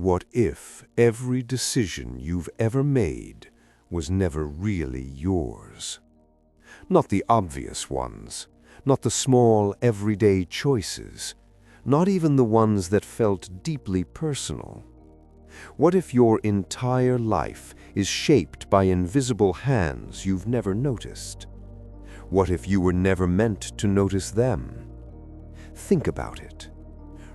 What if every decision you've ever made was never really yours? Not the obvious ones, not the small, everyday choices, not even the ones that felt deeply personal. What if your entire life is shaped by invisible hands you've never noticed? What if you were never meant to notice them? Think about it.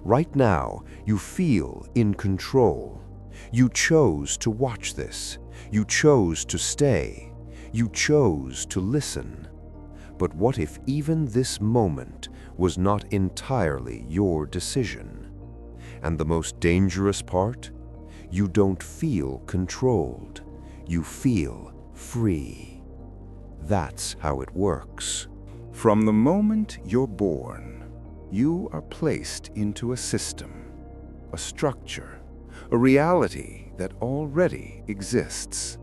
Right now, you feel in control. You chose to watch this. You chose to stay. You chose to listen. But what if even this moment was not entirely your decision? And the most dangerous part? You don't feel controlled. You feel free. That's how it works. From the moment you're born, you are placed into a system, a structure, a reality that already exists.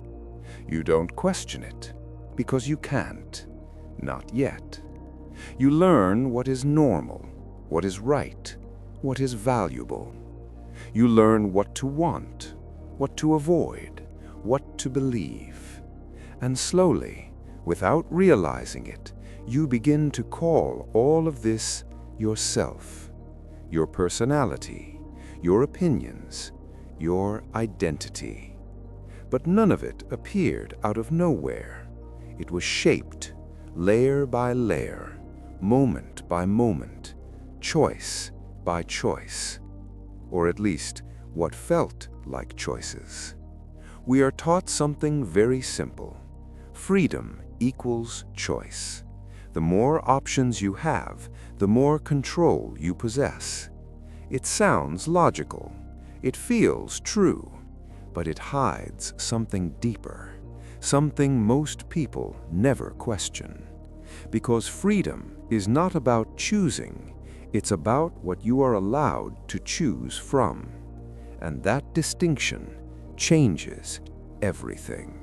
You don't question it, because you can't. Not yet. You learn what is normal, what is right, what is valuable. You learn what to want, what to avoid, what to believe. And slowly, without realizing it, you begin to call all of this yourself, your personality, your opinions, your identity. But none of it appeared out of nowhere. It was shaped layer by layer, moment by moment, choice by choice, or at least what felt like choices. We are taught something very simple. Freedom equals choice. The more options you have, the more control you possess. It sounds logical. It feels true. But it hides something deeper, something most people never question. Because freedom is not about choosing, it's about what you are allowed to choose from. And that distinction changes everything.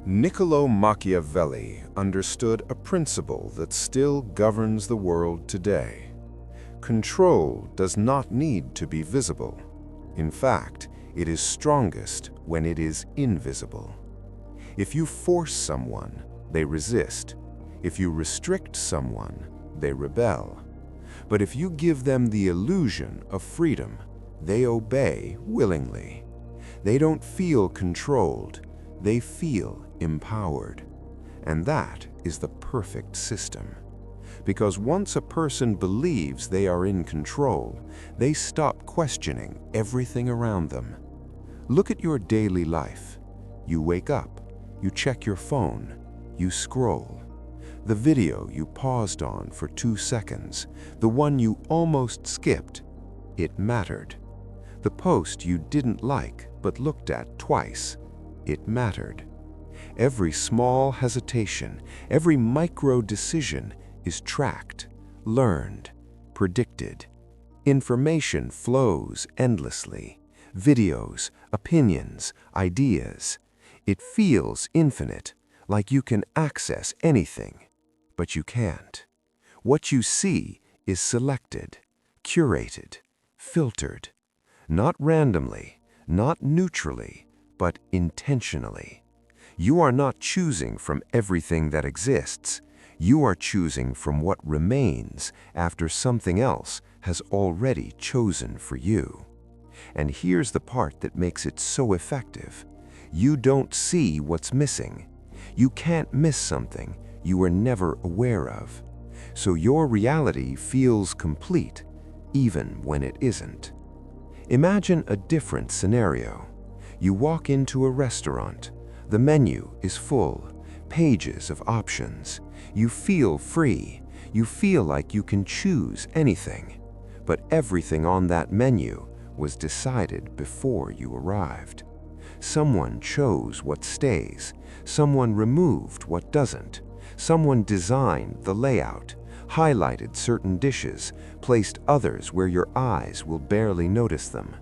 Niccolo Machiavelli understood a principle that still governs the world today. Control does not need to be visible. In fact, it is strongest when it is invisible. If you force someone, they resist. If you restrict someone, they rebel. But if you give them the illusion of freedom, they obey willingly. They don't feel controlled, they feel empowered. And that is the perfect system. Because once a person believes they are in control, they stop questioning everything around them. Look at your daily life. You wake up, you check your phone, you scroll. The video you paused on for 2 seconds, the one you almost skipped, it mattered. The post you didn't like but looked at twice, it mattered. Every small hesitation, every micro decision is tracked, learned, predicted. Information flows endlessly. Videos, opinions, ideas. It feels infinite, like you can access anything, but you can't. What you see is selected, curated, filtered, not randomly, not neutrally, but intentionally. You are not choosing from everything that exists. You are choosing from what remains after something else has already chosen for you. And here's the part that makes it so effective. You don't see what's missing. You can't miss something you were never aware of. So your reality feels complete, even when it isn't. Imagine a different scenario. You walk into a restaurant. The menu is full, pages of options. You feel free. You feel like you can choose anything. But everything on that menu was decided before you arrived. Someone chose what stays. Someone removed what doesn't. Someone designed the layout, highlighted certain dishes, placed others where your eyes will barely notice them.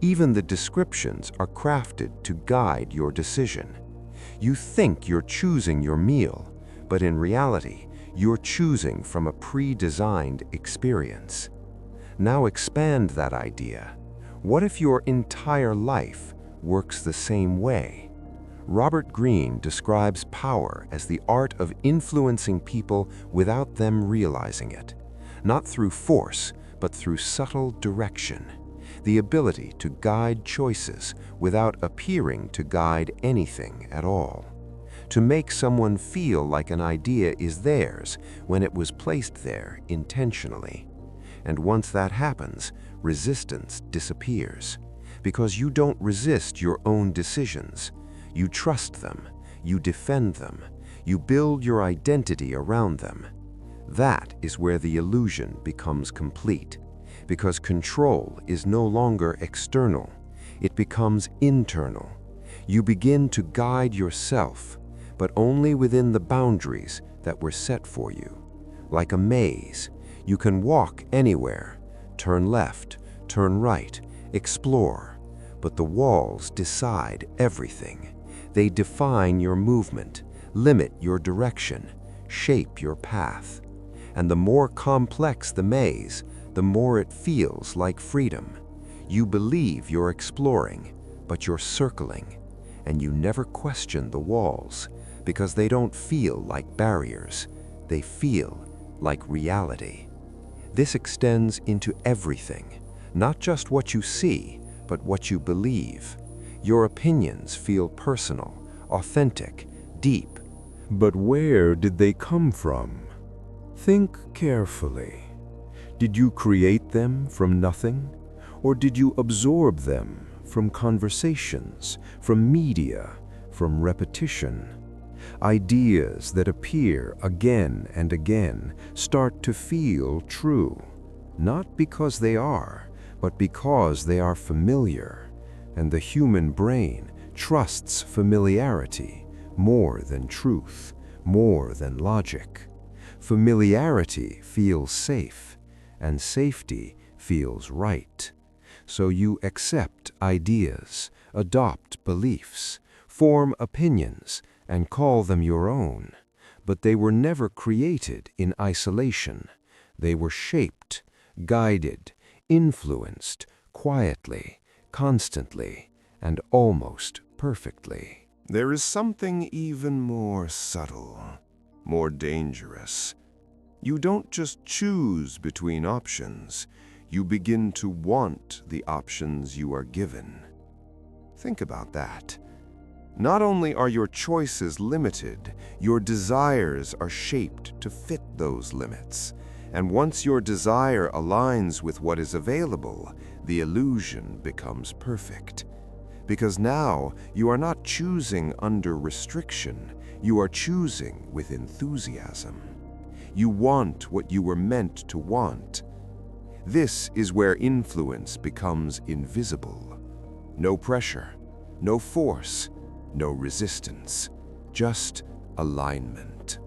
Even the descriptions are crafted to guide your decision. You think you're choosing your meal, but in reality, you're choosing from a pre-designed experience. Now expand that idea. What if your entire life works the same way? Robert Greene describes power as the art of influencing people without them realizing it, not through force, but through subtle direction, the ability to guide choices without appearing to guide anything at all, to make someone feel like an idea is theirs when it was placed there intentionally. And once that happens, resistance disappears, because you don't resist your own decisions. You trust them, you defend them, you build your identity around them. That is where the illusion becomes complete, because control is no longer external, it becomes internal. You begin to guide yourself, but only within the boundaries that were set for you. Like a maze, you can walk anywhere, turn left, turn right, explore, but the walls decide everything. They define your movement, limit your direction, shape your path. And the more complex the maze, the more it feels like freedom. You believe you're exploring, but you're circling, and you never question the walls, because they don't feel like barriers. They feel like reality. This extends into everything, not just what you see, but what you believe. Your opinions feel personal, authentic, deep. But where did they come from? Think carefully. Did you create them from nothing? Or did you absorb them from conversations, from media, from repetition? Ideas that appear again and again start to feel true, not because they are, but because they are familiar. And the human brain trusts familiarity more than truth, more than logic. Familiarity feels safe, and safety feels right. So you accept ideas, adopt beliefs, form opinions, and call them your own. But they were never created in isolation. They were shaped, guided, influenced, quietly, constantly, and almost perfectly. There is something even more subtle, more dangerous. You don't just choose between options. You begin to want the options you are given. Think about that. Not only are your choices limited, your desires are shaped to fit those limits. And once your desire aligns with what is available, the illusion becomes perfect. Because now you are not choosing under restriction, you are choosing with enthusiasm. You want what you were meant to want. This is where influence becomes invisible. No pressure, no force, no resistance, just alignment.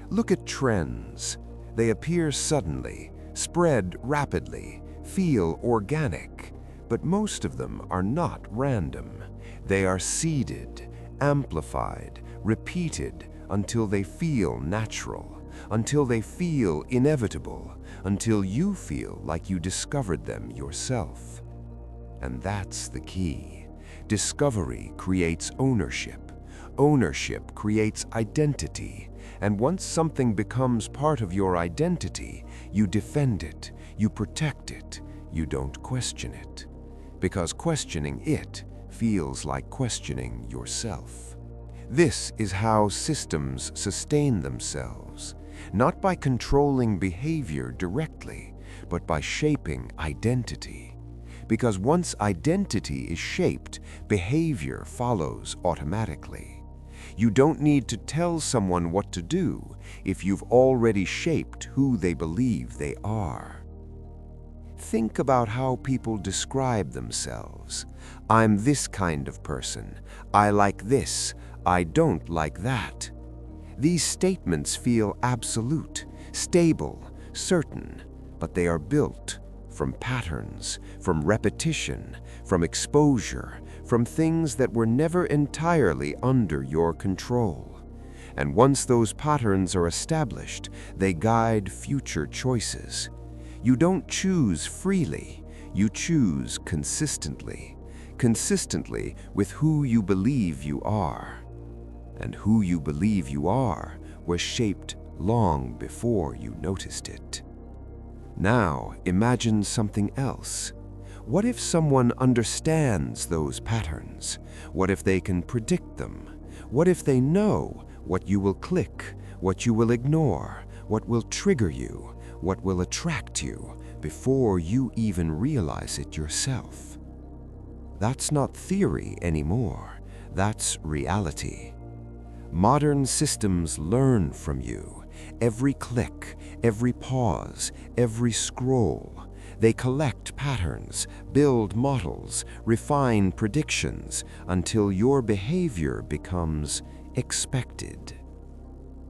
Look at trends. They appear suddenly, spread rapidly, feel organic, but most of them are not random. They are seeded, amplified, repeated until they feel natural, until they feel inevitable, until you feel like you discovered them yourself. And that's the key. Discovery creates ownership. Ownership creates identity. And once something becomes part of your identity, you defend it, you protect it, you don't question it. Because questioning it feels like questioning yourself. This is how systems sustain themselves, not by controlling behavior directly, but by shaping identity. Because once identity is shaped, behavior follows automatically. You don't need to tell someone what to do if you've already shaped who they believe they are. Think about how people describe themselves. I'm this kind of person. I like this. I don't like that. These statements feel absolute, stable, certain, but they are built from patterns, from repetition, from exposure, from things that were never entirely under your control. And once those patterns are established, they guide future choices. You don't choose freely. You choose consistently with who you believe you are. And who you believe you are was shaped long before you noticed it. Now, imagine something else. What if someone understands those patterns? What if they can predict them? What if they know what you will click, what you will ignore, what will trigger you, what will attract you, before you even realize it yourself? That's not theory anymore. That's reality. Modern systems learn from you. Every click, every pause, every scroll. They collect patterns, build models, refine predictions until your behavior becomes expected.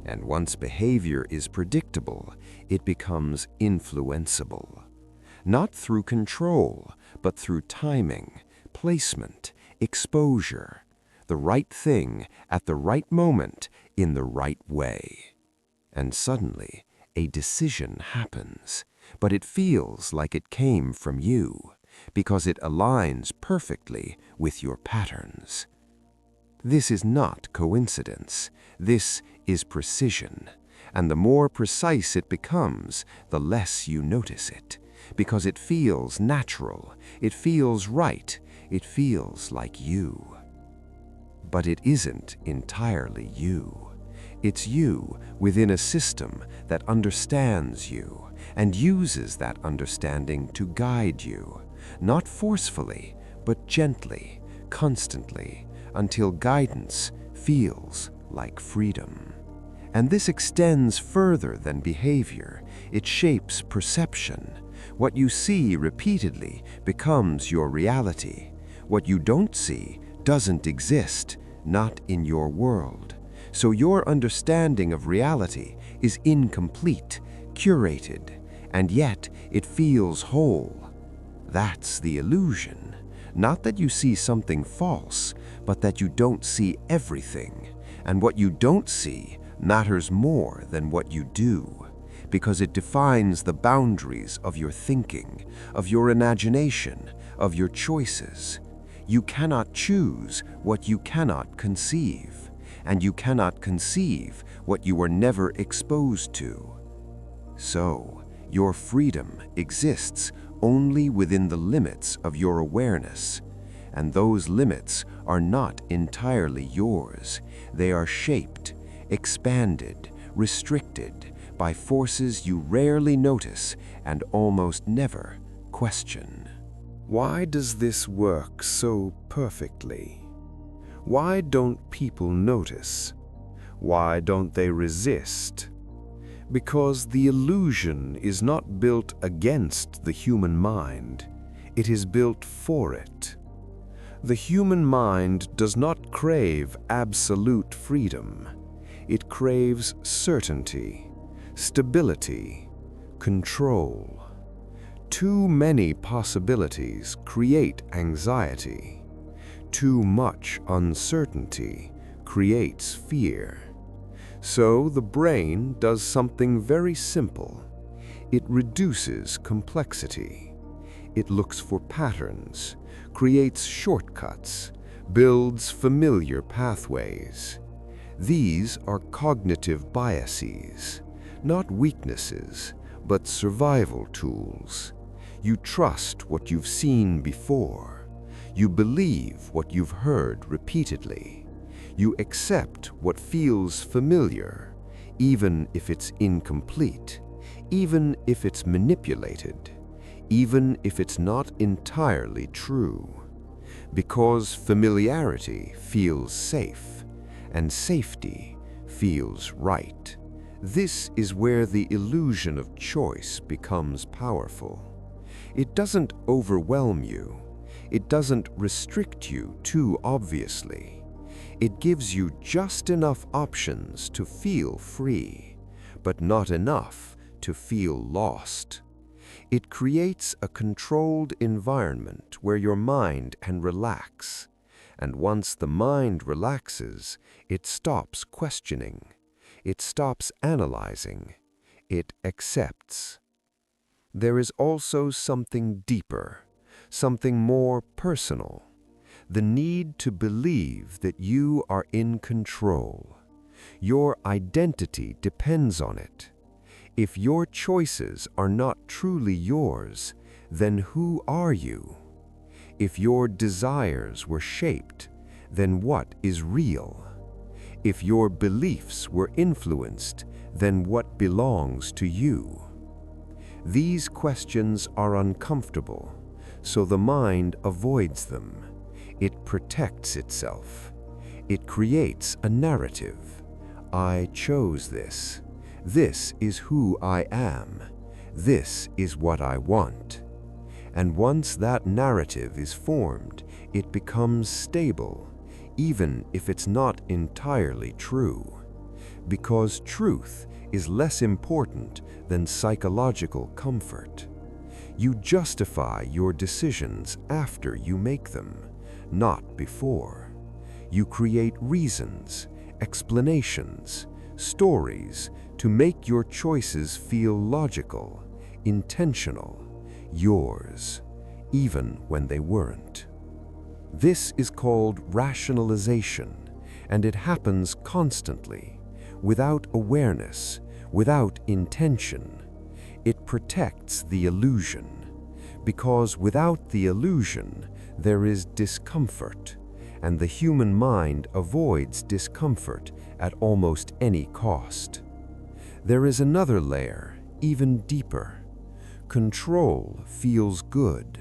And once behavior is predictable, it becomes influenceable. Not through control, but through timing, placement, exposure. The right thing at the right moment in the right way. And suddenly, a decision happens, but it feels like it came from you because it aligns perfectly with your patterns. This is not coincidence. This is precision. And the more precise it becomes, the less you notice it, because it feels natural, it feels right, it feels like you. But it isn't entirely you. It's you within a system that understands you and uses that understanding to guide you, not forcefully, but gently, constantly, until guidance feels like freedom. And this extends further than behavior. It shapes perception. What you see repeatedly becomes your reality. What you don't see doesn't exist, not in your world. So your understanding of reality is incomplete, curated, and yet it feels whole. That's the illusion. Not that you see something false, but that you don't see everything. And what you don't see matters more than what you do, because it defines the boundaries of your thinking, of your imagination, of your choices. You cannot choose what you cannot conceive, and you cannot conceive what you were never exposed to. So, your freedom exists only within the limits of your awareness, and those limits are not entirely yours. They are shaped, expanded, restricted by forces you rarely notice and almost never question. Why does this work so perfectly? Why don't people notice? Why don't they resist? Because the illusion is not built against the human mind. It is built for it. The human mind does not crave absolute freedom. It craves certainty, stability, control. Too many possibilities create anxiety. Too much uncertainty creates fear. So the brain does something very simple. It reduces complexity. It looks for patterns, creates shortcuts, builds familiar pathways. These are cognitive biases, not weaknesses, but survival tools. You trust what you've seen before. You believe what you've heard repeatedly. You accept what feels familiar, even if it's incomplete, even if it's manipulated, even if it's not entirely true. Because familiarity feels safe, and safety feels right. This is where the illusion of choice becomes powerful. It doesn't overwhelm you. It doesn't restrict you too obviously. It gives you just enough options to feel free, but not enough to feel lost. It creates a controlled environment where your mind can relax. And once the mind relaxes, it stops questioning. It stops analyzing. It accepts. There is also something deeper, something more personal. The need to believe that you are in control. Your identity depends on it. If your choices are not truly yours, then who are you? If your desires were shaped, then what is real? If your beliefs were influenced, then what belongs to you? These questions are uncomfortable, so the mind avoids them. It protects itself. It creates a narrative. I chose this. This is who I am. This is what I want. And once that narrative is formed, it becomes stable, even if it's not entirely true. Because truth is less important than psychological comfort. You justify your decisions after you make them, not before. You create reasons, explanations, stories to make your choices feel logical, intentional, yours, even when they weren't. This is called rationalization, and it happens constantly, without awareness, without intention. It protects the illusion, because without the illusion, there is discomfort, and the human mind avoids discomfort at almost any cost. There is another layer, even deeper. Control feels good.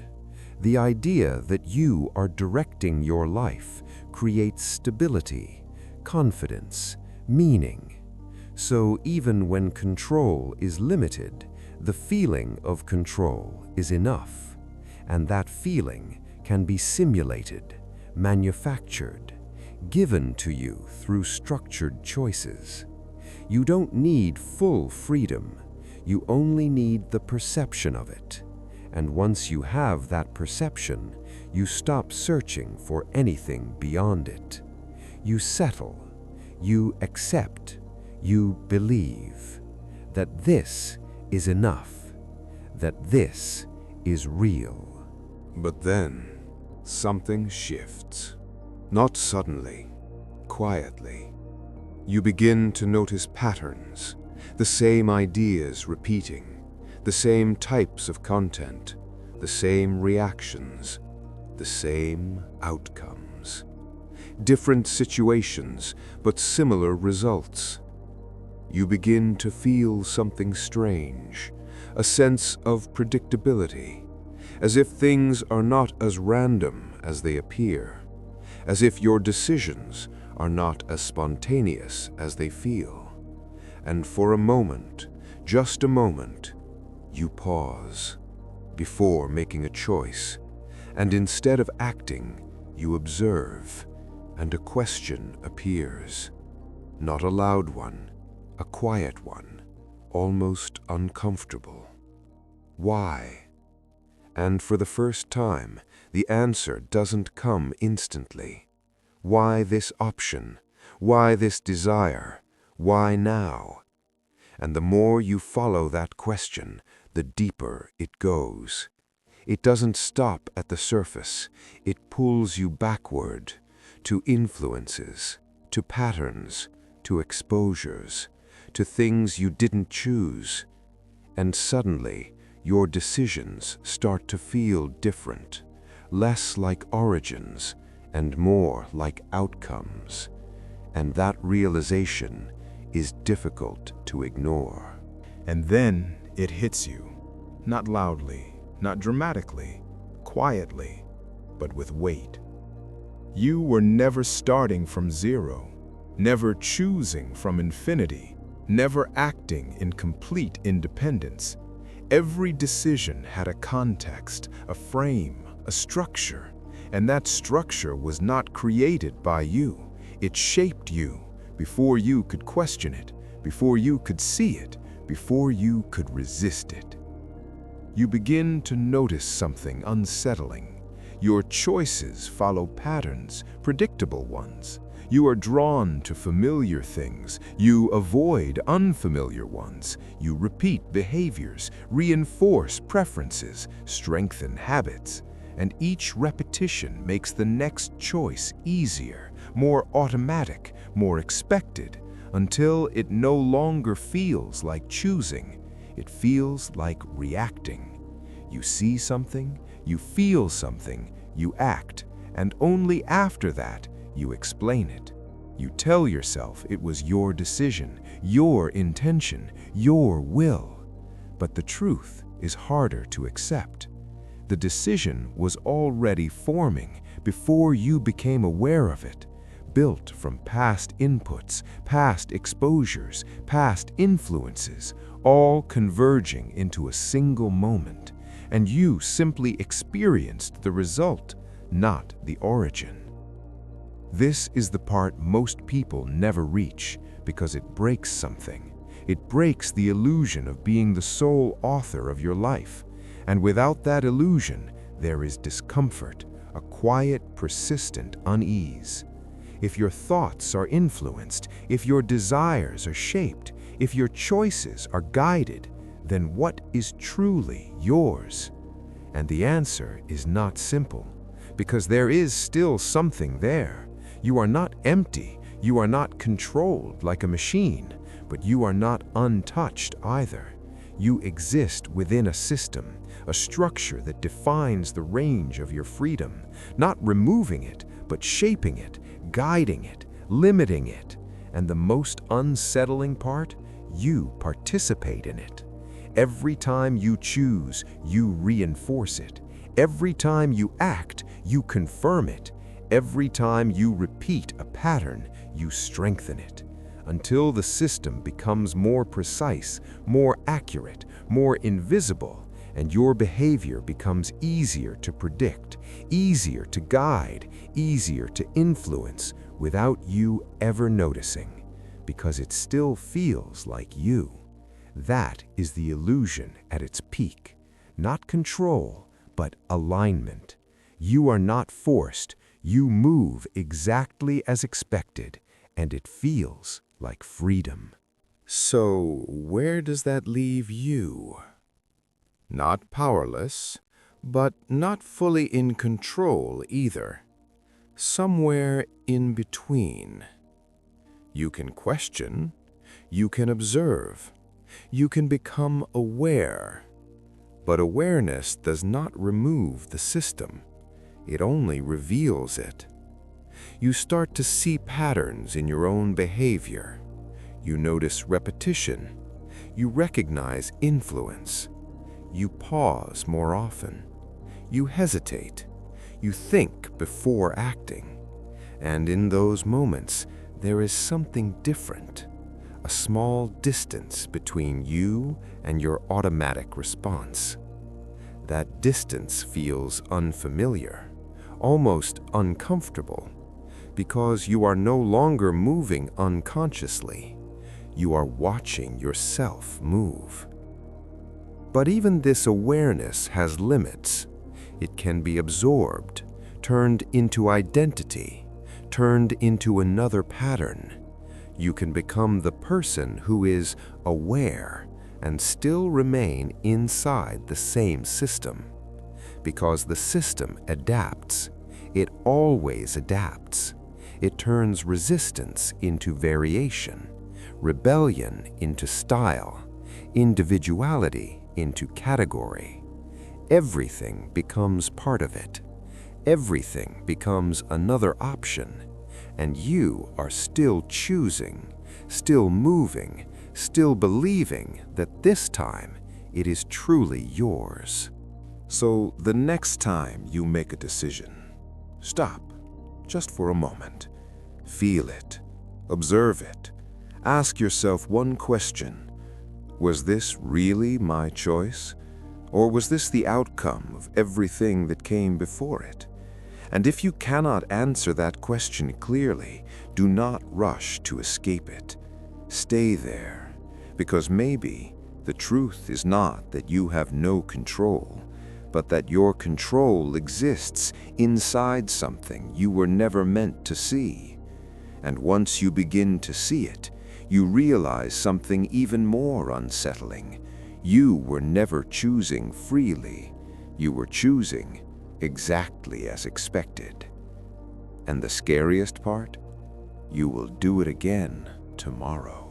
The idea that you are directing your life creates stability, confidence, meaning. So even when control is limited, the feeling of control is enough, and that feeling can be simulated, manufactured, given to you through structured choices. You don't need full freedom. You only need the perception of it. And once you have that perception, you stop searching for anything beyond it. You settle, you accept, you believe that this is enough, that this is real. But then, something shifts. Not suddenly, quietly. You begin to notice patterns, the same ideas repeating, the same types of content, the same reactions, the same outcomes. Different situations, but similar results. You begin to feel something strange, a sense of predictability, as if things are not as random as they appear, as if your decisions are not as spontaneous as they feel. And for a moment, just a moment, you pause before making a choice, and instead of acting, you observe, and a question appears. Not a loud one, a quiet one, almost uncomfortable. Why? And for the first time, the answer doesn't come instantly. Why this option? Why this desire? Why now? And the more you follow that question, the deeper it goes. It doesn't stop at the surface. It pulls you backward, to influences, to patterns, to exposures, to things you didn't choose. And suddenly, your decisions start to feel different, less like origins and more like outcomes. And that realization is difficult to ignore. And then it hits you, not loudly, not dramatically, quietly, but with weight. You were never starting from zero, never choosing from infinity, never acting in complete independence. Every decision had a context, a frame, a structure, and that structure was not created by you. It shaped you before you could question it, before you could see it, before you could resist it. You begin to notice something unsettling. Your choices follow patterns, predictable ones. You are drawn to familiar things. You avoid unfamiliar ones. You repeat behaviors, reinforce preferences, strengthen habits. and each repetition makes the next choice easier, more automatic, more expected, until it no longer feels like choosing. It feels like reacting. You see something, you feel something, you act, and only after that you explain it. You tell yourself it was your decision, your intention, your will. But the truth is harder to accept. The decision was already forming before you became aware of it, built from past inputs, past exposures, past influences, all converging into a single moment, and you simply experienced the result, not the origin. This is the part most people never reach because it breaks something. It breaks the illusion of being the sole author of your life. And without that illusion, there is discomfort, a quiet, persistent unease. If your thoughts are influenced, if your desires are shaped, if your choices are guided, then what is truly yours? And the answer is not simple, because there is still something there. You are not empty, you are not controlled like a machine, but you are not untouched either. You exist within a system, a structure that defines the range of your freedom, not removing it, but shaping it, guiding it, limiting it. And the most unsettling part, you participate in it. Every time you choose, you reinforce it. Every time you act, you confirm it. Every time you repeat a pattern, you strengthen it, until the system becomes more precise, more accurate, more invisible, and your behavior becomes easier to predict, easier to guide, easier to influence without you ever noticing, because it still feels like you. That is the illusion at its peak. Not control, but alignment. You are not forced. You move exactly as expected, and it feels like freedom. So, where does that leave you? Not powerless, but not fully in control either. Somewhere in between. You can question, you can observe, you can become aware. But awareness does not remove the system. It only reveals it. You start to see patterns in your own behavior. You notice repetition. You recognize influence. You pause more often. You hesitate. You think before acting. And in those moments, there is something different. A small distance between you and your automatic response. That distance feels unfamiliar. Almost uncomfortable, because you are no longer moving unconsciously. You are watching yourself move. But even this awareness has limits. It can be absorbed, turned into identity, turned into another pattern. You can become the person who is aware and still remain inside the same system. Because the system adapts. It always adapts. It turns resistance into variation, rebellion into style, individuality into category. Everything becomes part of it. Everything becomes another option, and you are still choosing, still moving, still believing that this time it is truly yours. So the next time you make a decision, stop, just for a moment. Feel it, observe it. Ask yourself one question. Was this really my choice? Or was this the outcome of everything that came before it? And if you cannot answer that question clearly, do not rush to escape it. Stay there, because maybe the truth is not that you have no control, but that your control exists inside something you were never meant to see. And once you begin to see it, you realize something even more unsettling. You were never choosing freely. You were choosing exactly as expected. And the scariest part? You will do it again tomorrow.